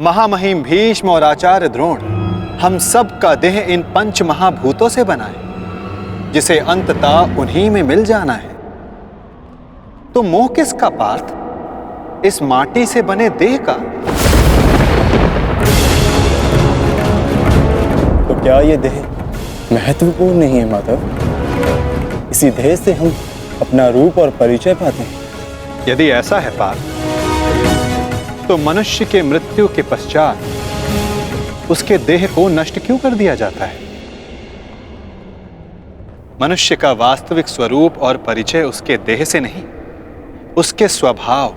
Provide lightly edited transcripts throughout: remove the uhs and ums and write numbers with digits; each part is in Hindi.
महामहिम भीष्म और आचार्य द्रोण, हम सब का देह इन पंच महाभूतों से बना है, जिसे अंततः उन्हीं में मिल जाना है। तो मोह किसका पार्थ, इस माटी से बने देह का? तो क्या ये देह महत्वपूर्ण नहीं है माधव? इसी देह से हम अपना रूप और परिचय पाते हैं। यदि ऐसा है पार्थ, तो मनुष्य के मृत्यु के पश्चात उसके देह को नष्ट क्यों कर दिया जाता है? मनुष्य का वास्तविक स्वरूप और परिचय उसके देह से नहीं, उसके स्वभाव,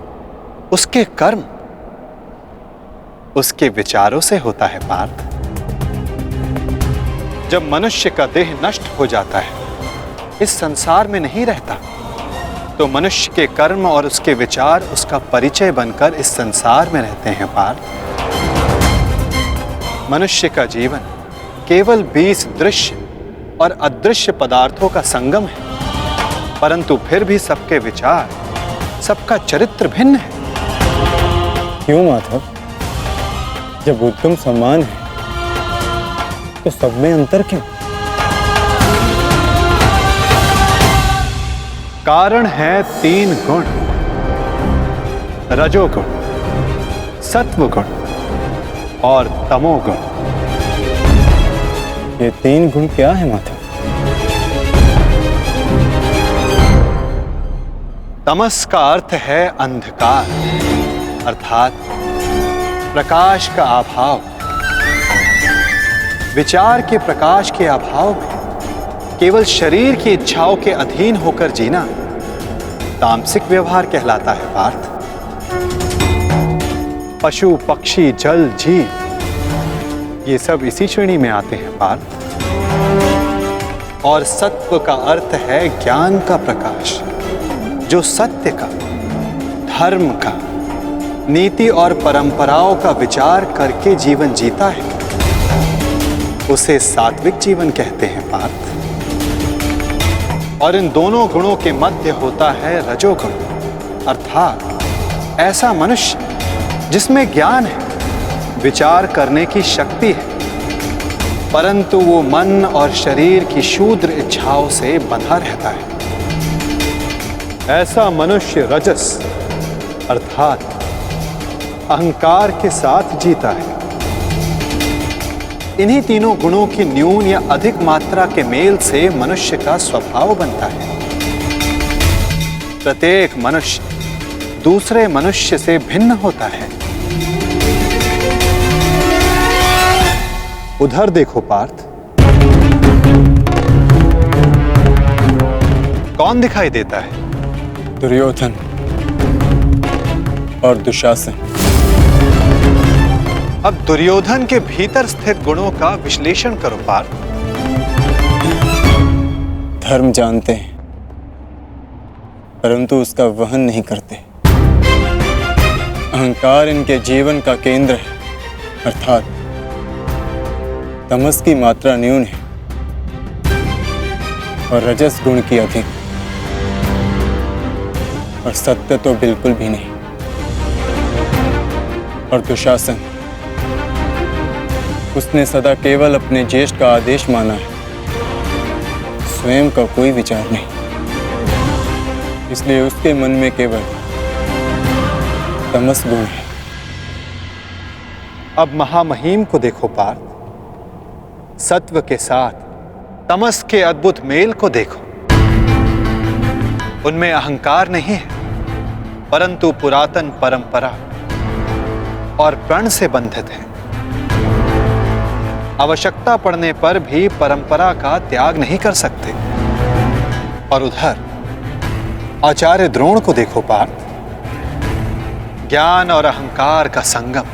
उसके कर्म, उसके विचारों से होता है पार्थ। जब मनुष्य का देह नष्ट हो जाता है, इस संसार में नहीं रहता, तो मनुष्य के कर्म और उसके विचार उसका परिचय बनकर इस संसार में रहते हैं पार्थ। मनुष्य का जीवन केवल 20 दृश्य और अदृश्य पदार्थों का संगम है, परंतु फिर भी सबके विचार, सबका चरित्र भिन्न है। क्यों माधव? जब उत्तम समान है तो सब में अंतर क्यों? कारण है 3 गुण, रजोगुण, सत्वगुण और तमोगुण। ये 3 गुण क्या है माधव? तमस का अर्थ है अंधकार, अर्थात प्रकाश का अभाव। विचार के प्रकाश के अभाव में केवल शरीर की इच्छाओं के अधीन होकर जीना तामसिक व्यवहार कहलाता है पार्थ। पशु, पक्षी, जल, जीव ये सब इसी श्रेणी में आते हैं पार्थ। और सत्व का अर्थ है ज्ञान का प्रकाश, जो सत्य का, धर्म का, नीति और परंपराओं का विचार करके जीवन जीता है, उसे सात्विक जीवन कहते हैं पार्थ। और इन दोनों गुणों के मध्य होता है रजोगुण, अर्थात ऐसा मनुष्य जिसमें ज्ञान है, विचार करने की शक्ति है, परंतु वो मन और शरीर की क्षुद्र इच्छाओं से बंधा रहता है। ऐसा मनुष्य रजस अर्थात अहंकार के साथ जीता है। इन्हीं तीनों गुणों की न्यून या अधिक मात्रा के मेल से मनुष्य का स्वभाव बनता है। प्रत्येक मनुष्य दूसरे मनुष्य से भिन्न होता है। उधर देखो पार्थ, कौन दिखाई देता है? दुर्योधन और दुशासन। अब दुर्योधन के भीतर स्थित गुणों का विश्लेषण करो पार्थ। धर्म जानते हैं, परंतु उसका वहन नहीं करते। अहंकार इनके जीवन का केंद्र है, अर्थात तमस की मात्रा न्यून है और रजस गुण की अधिक, और सत्य तो बिल्कुल भी नहीं। और दुशासन, उसने सदा केवल अपने ज्येष्ठ का आदेश माना है, स्वयं का कोई विचार नहीं, इसलिए उसके मन में केवल तमस गुण है। अब महामहिम को देखो पार्थ, सत्व के साथ तमस के अद्भुत मेल को देखो। उनमें अहंकार नहीं है, परंतु पुरातन परंपरा और प्रण से बंधित है। आवश्यकता पड़ने पर भी परंपरा का त्याग नहीं कर सकते। और उधर आचार्य द्रोण को देखो पार्थ, ज्ञान और अहंकार का संगम।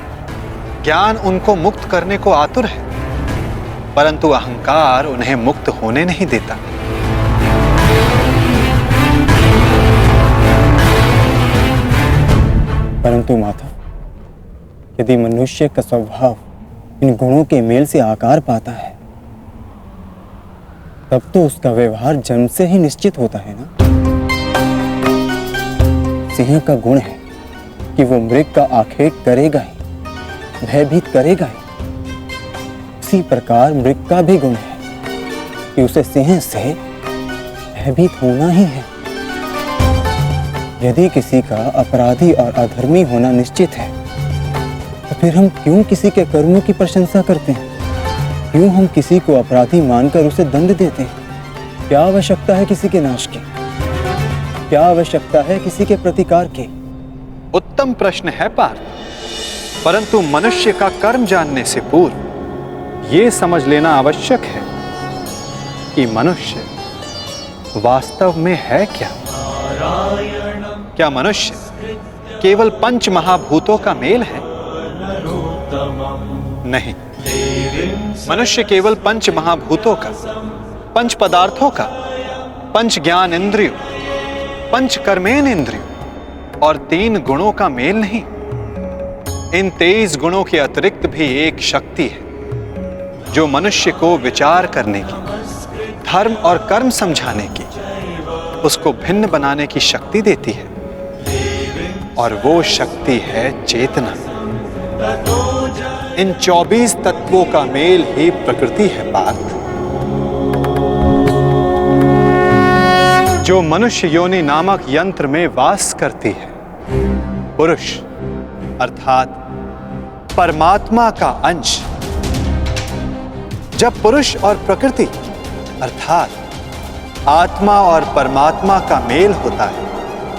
ज्ञान उनको मुक्त करने को आतुर है, परंतु अहंकार उन्हें मुक्त होने नहीं देता। परंतु माता, यदि मनुष्य का स्वभाव इन गुणों के मेल से आकार पाता है, तब तो उसका व्यवहार जन्म से ही निश्चित होता है ना। सिंह का गुण है कि वो मृग का आखेट करेगा ही, भयभीत करेगा ही। उसी प्रकार मृग का भी गुण है कि उसे सिंह से भयभीत होना ही है। यदि किसी का अपराधी और अधर्मी होना निश्चित है तो फिर हम क्यों किसी के कर्मों की प्रशंसा करते हैं? क्यों हम किसी को अपराधी मानकर उसे दंड देते हैं? क्या आवश्यकता है किसी के नाश की? क्या आवश्यकता है किसी के प्रतिकार की? उत्तम प्रश्न है पार्थ, परंतु मनुष्य का कर्म जानने से पूर्व यह समझ लेना आवश्यक है कि मनुष्य वास्तव में है क्या। क्या मनुष्य केवल पंच महाभूतों का मेल है? नहीं, मनुष्य केवल पंच महाभूतों का, पंच पदार्थों का, पंच ज्ञान इंद्रियों, पंच कर्मेन इंद्रियों और 3 गुणों का मेल नहीं। इन 23 गुणों के अतिरिक्त भी एक शक्ति है जो मनुष्य को विचार करने की, धर्म और कर्म समझाने की, उसको भिन्न बनाने की शक्ति देती है, और वो शक्ति है चेतना। इन 24 तत्वों का मेल ही प्रकृति है पार्थ। जो मनुष्य योनि नामक यंत्र में वास करती है, पुरुष अर्थात परमात्मा का अंश। जब पुरुष और प्रकृति अर्थात आत्मा और परमात्मा का मेल होता है,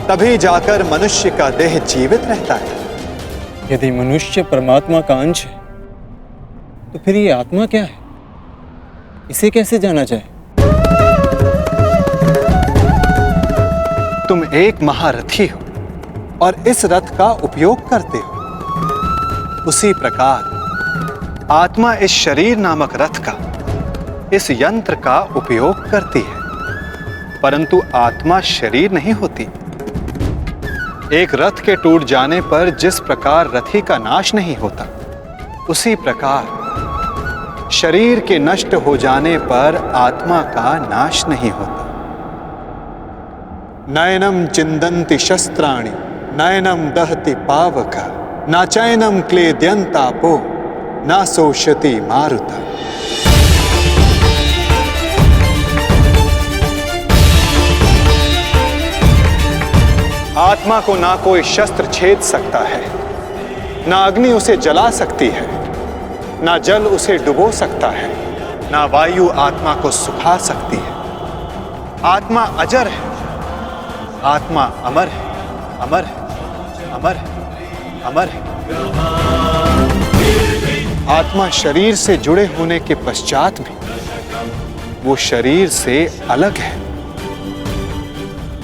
तभी जाकर मनुष्य का देह जीवित रहता है। यदि मनुष्य परमात्मा का अंश है तो फिर ये आत्मा क्या है? इसे कैसे जाना जाए? तुम एक महारथी हो और इस रथ का उपयोग करते हो। उसी प्रकार आत्मा इस शरीर नामक रथ का, इस यंत्र का उपयोग करती है, परंतु आत्मा शरीर नहीं होती। एक रथ के टूट जाने पर जिस प्रकार रथी का नाश नहीं होता, उसी प्रकार शरीर के नष्ट हो जाने पर आत्मा का नाश नहीं होता। नयनम चिंदन्ति शस्त्राणि नयनम दहति पावक न चैनम क्लेद्यन्तापो न शोष्यति मारुता। आत्मा को ना कोई शस्त्र छेद सकता है, ना अग्नि उसे जला सकती है, ना जल उसे डुबो सकता है, ना वायु आत्मा को सुखा सकती है। आत्मा अजर है, आत्मा अमर है, अमर है, अमर है, अमर है। आत्मा शरीर से जुड़े होने के पश्चात भी वो शरीर से अलग है।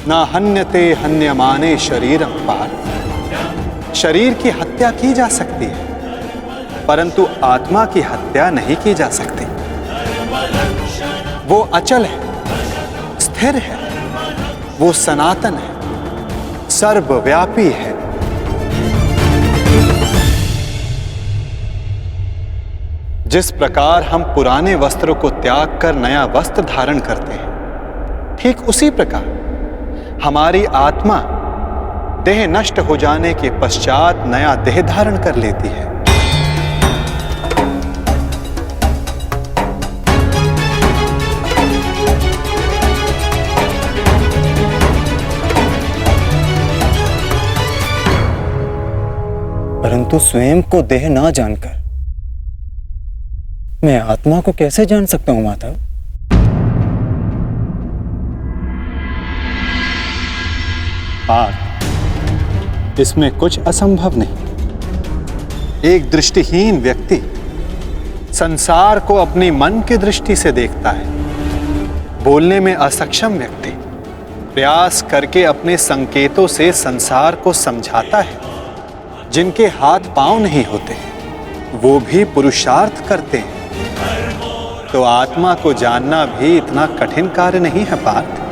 ना हन्यते हन्यमाने शरीरम पार्थ। शरीर की हत्या की जा सकती है, परंतु आत्मा की हत्या नहीं की जा सकती। वो अचल है, स्थिर है, वो सनातन है, सर्वव्यापी है। जिस प्रकार हम पुराने वस्त्रों को त्याग कर नया वस्त्र धारण करते हैं, ठीक उसी प्रकार हमारी आत्मा देह नष्ट हो जाने के पश्चात नया देह धारण कर लेती है। परंतु स्वयं को देह ना जानकर मैं आत्मा को कैसे जान सकता हूं माधव? पार्थ, इसमें कुछ असंभव नहीं। एक दृष्टिहीन व्यक्ति संसार को अपनी मन की दृष्टि से देखता है। बोलने में असक्षम व्यक्ति प्रयास करके अपने संकेतों से संसार को समझाता है। जिनके हाथ पांव नहीं होते वो भी पुरुषार्थ करते हैं। तो आत्मा को जानना भी इतना कठिन कार्य नहीं है पार्थ।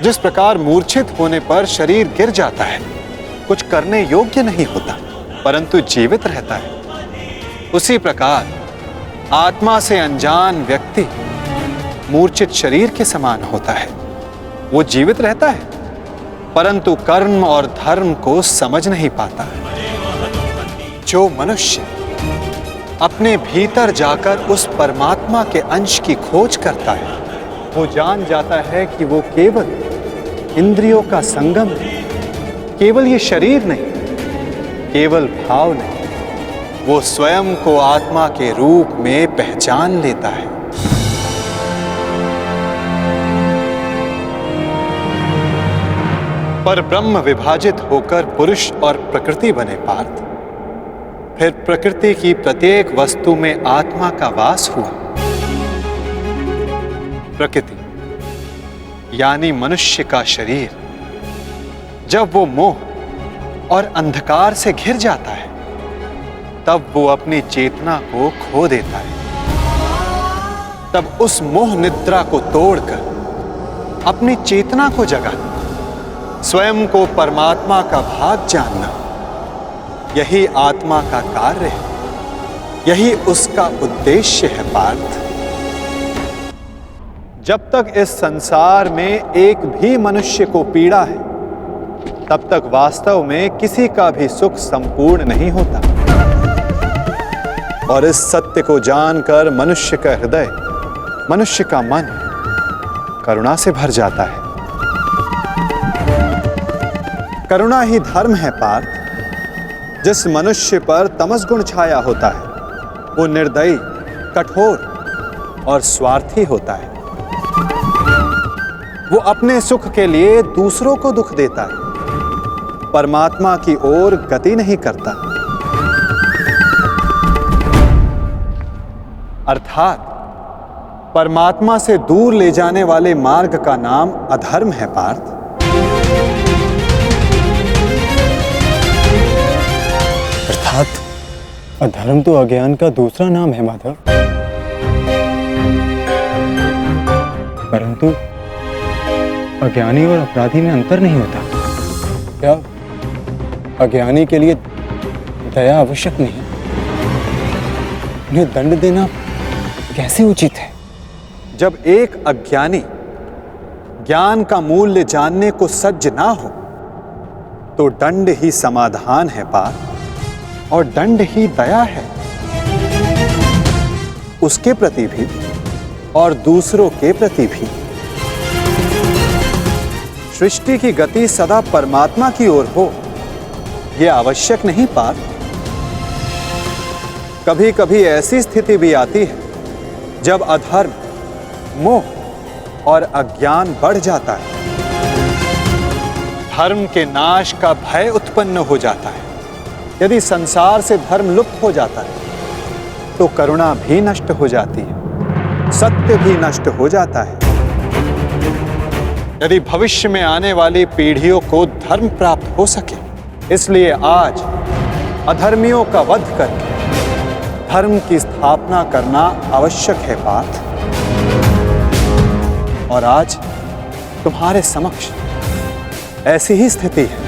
जिस प्रकार मूर्छित होने पर शरीर गिर जाता है, कुछ करने योग्य नहीं होता, परंतु जीवित रहता है, उसी प्रकार आत्मा से अनजान व्यक्ति मूर्छित शरीर के समान होता है। वो जीवित रहता है, परंतु कर्म और धर्म को समझ नहीं पाता। जो मनुष्य अपने भीतर जाकर उस परमात्मा के अंश की खोज करता है, वो जान जाता है कि वो केवल इंद्रियों का संगम है, केवल ये शरीर नहीं, केवल भाव नहीं, वो स्वयं को आत्मा के रूप में पहचान लेता है। पर ब्रह्म विभाजित होकर पुरुष और प्रकृति बने पार्थ। फिर प्रकृति की प्रत्येक वस्तु में आत्मा का वास हुआ। प्रकृति यानी मनुष्य का शरीर जब वो मोह और अंधकार से घिर जाता है, तब वो अपनी चेतना को खो देता है। तब उस मोह निद्रा को तोड़कर अपनी चेतना को जगाना, स्वयं को परमात्मा का भाग जानना, यही आत्मा का कार्य है, यही उसका उद्देश्य है पार्थ। जब तक इस संसार में एक भी मनुष्य को पीड़ा है, तब तक वास्तव में किसी का भी सुख संपूर्ण नहीं होता। और इस सत्य को जानकर मनुष्य का हृदय, मनुष्य का मन करुणा से भर जाता है। करुणा ही धर्म है पार्थ। जिस मनुष्य पर तमस गुण छाया होता है, वो निर्दयी, कठोर और स्वार्थी होता है। वो अपने सुख के लिए दूसरों को दुख देता है, परमात्मा की ओर गति नहीं करता। अर्थात परमात्मा से दूर ले जाने वाले मार्ग का नाम अधर्म है पार्थ। अर्थात अधर्म तो अज्ञान का दूसरा नाम है माधव। परंतु अज्ञानी और अपराधी में अंतर नहीं होता क्या? अज्ञानी के लिए दया आवश्यक नहीं, उन्हें दंड देना कैसे उचित है? जब एक अज्ञानी ज्ञान का मूल्य जानने को सज्ज ना हो, तो दंड ही समाधान है पार्थ, और दंड ही दया है, उसके प्रति भी और दूसरों के प्रति भी। सृष्टि की गति सदा परमात्मा की ओर हो, यह आवश्यक नहीं पार्थ। कभी कभी ऐसी स्थिति भी आती है जब अधर्म, मोह और अज्ञान बढ़ जाता है। धर्म के नाश का भय उत्पन्न हो जाता है। यदि संसार से धर्म लुप्त हो जाता है, तो करुणा भी नष्ट हो जाती है, सत्य भी नष्ट हो जाता है। यदि भविष्य में आने वाली पीढ़ियों को धर्म प्राप्त हो सके, इसलिए आज अधर्मियों का वध करके धर्म की स्थापना करना आवश्यक है पार्थ। और आज तुम्हारे समक्ष ऐसी ही स्थिति है।